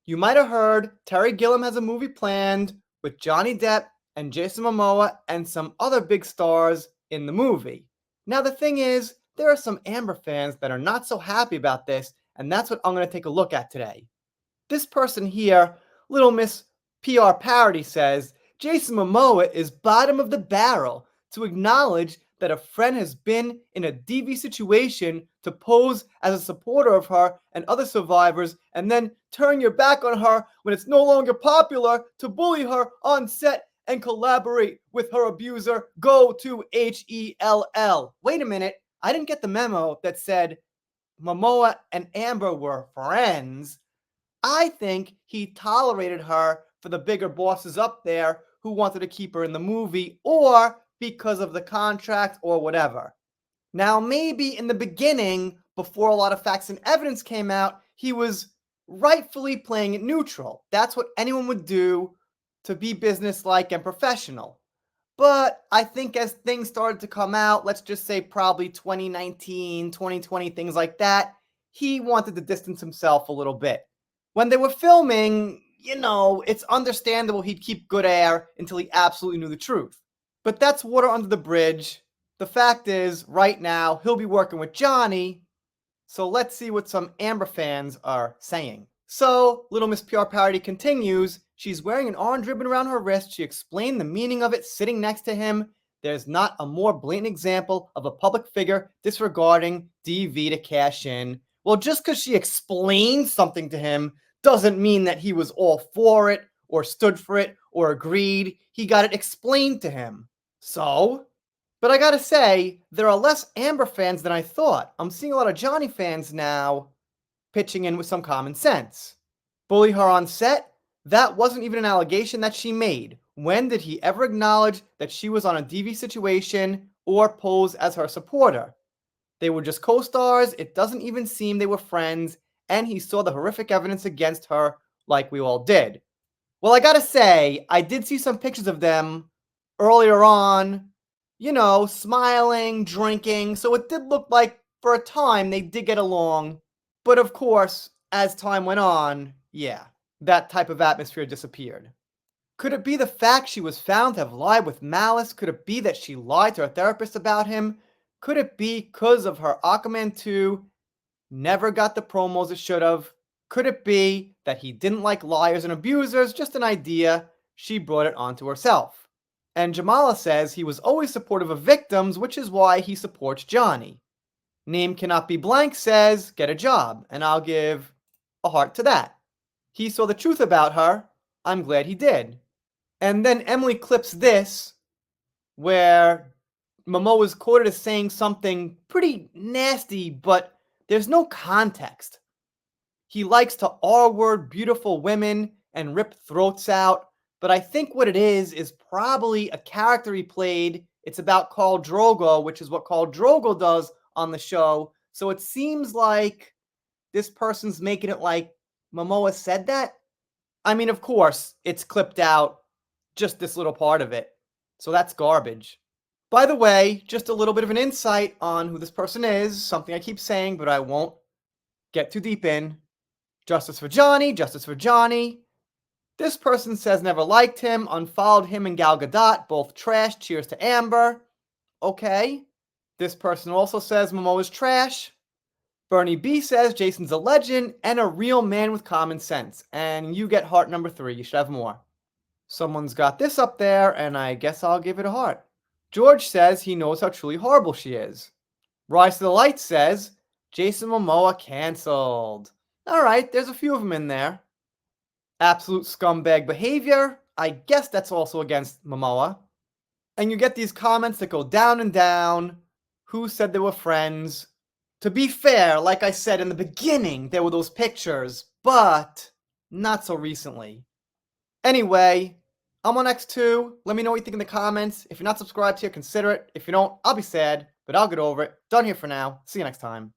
You might have heard Terry Gilliam has a movie planned with Johnny Depp and Jason Momoa and some other big stars in the movie. Now, the thing is, there are some Amber fans that are not so happy about this, and that's what I'm going to take a look at today. This person here, Little Miss PR Parody, says Jason Momoa is bottom of the barrel to acknowledge that a friend has been in a DV situation to pose as a supporter of her and other survivors, and then turn your back on her when it's no longer popular to bully her on set and collaborate with her abuser. Go to HELL. Wait a minute, I didn't get the memo that said Momoa and Amber were friends. I think he tolerated her for the bigger bosses up there who wanted to keep her in the movie, or because of the contract or whatever. Now, maybe in the beginning, before a lot of facts and evidence came out, he was rightfully playing it neutral. That's what anyone would do to be businesslike and professional. But I think as things started to come out, let's just say probably 2019, 2020, things like that, he wanted to distance himself a little bit. When they were filming, it's understandable he'd keep good air until he absolutely knew the truth. But that's water under the bridge. The fact is, right now, he'll be working with Johnny. So let's see what some Amber fans are saying. So, Little Miss PR Parody continues. She's wearing an orange ribbon around her wrist. She explained the meaning of it sitting next to him. There's not a more blatant example of a public figure disregarding DV to cash in. Well, just because she explained something to him doesn't mean that he was all for it, or stood for it, or agreed. He got it explained to him. So? But I gotta say, there are less Amber fans than I thought. I'm seeing a lot of Johnny fans now pitching in with some common sense. Bully her on set? That wasn't even an allegation that she made. When did he ever acknowledge that she was on a DV situation or pose as her supporter? They were just co-stars, it doesn't even seem they were friends, and he saw the horrific evidence against her like we all did. Well, I gotta say, I did see some pictures of them earlier on, smiling, drinking, so it did look like for a time they did get along. But of course, as time went on, that type of atmosphere disappeared. Could it be the fact she was found to have lied with malice? Could it be that she lied to her therapist about him? Could it be because of her Aquaman 2 never got the promos it should have? Could it be that he didn't like liars and abusers? Just an idea. She brought it onto herself. And Jamala says he was always supportive of victims, which is why he supports Johnny. Name cannot be blank says, get a job, and I'll give a heart to that. He saw the truth about her. I'm glad he did. And then Emily clips this, where Momoa is quoted as saying something pretty nasty, but there's no context. He likes to R-word beautiful women and rip throats out, but I think what it is probably a character he played. It's about Khal Drogo, which is what Khal Drogo does on the show. So it seems like this person's making it like Momoa said that. I mean, of course, it's clipped out, just this little part of it. So that's garbage. By the way, just a little bit of an insight on who this person is, something I keep saying, but I won't get too deep in. Justice for Johnny, justice for Johnny. This person says never liked him, unfollowed him and Gal Gadot, both trash, cheers to Amber. Okay. This person also says Momoa's trash. Bernie B says Jason's a legend and a real man with common sense. And you get heart number 3. You should have more. Someone's got this up there, and I guess I'll give it a heart. George says he knows how truly horrible she is. Rise to the Light says Jason Momoa canceled. Alright, there's a few of them in there. Absolute scumbag behavior. I guess that's also against Momoa. And you get these comments that go down and down. Who said they were friends? To be fair, like I said in the beginning, there were those pictures, but not so recently. Anyway, I'm on X2. Let me know what you think in the comments. If you're not subscribed here, consider it. If you don't, I'll be sad, but I'll get over it. Done here for now. See you next time.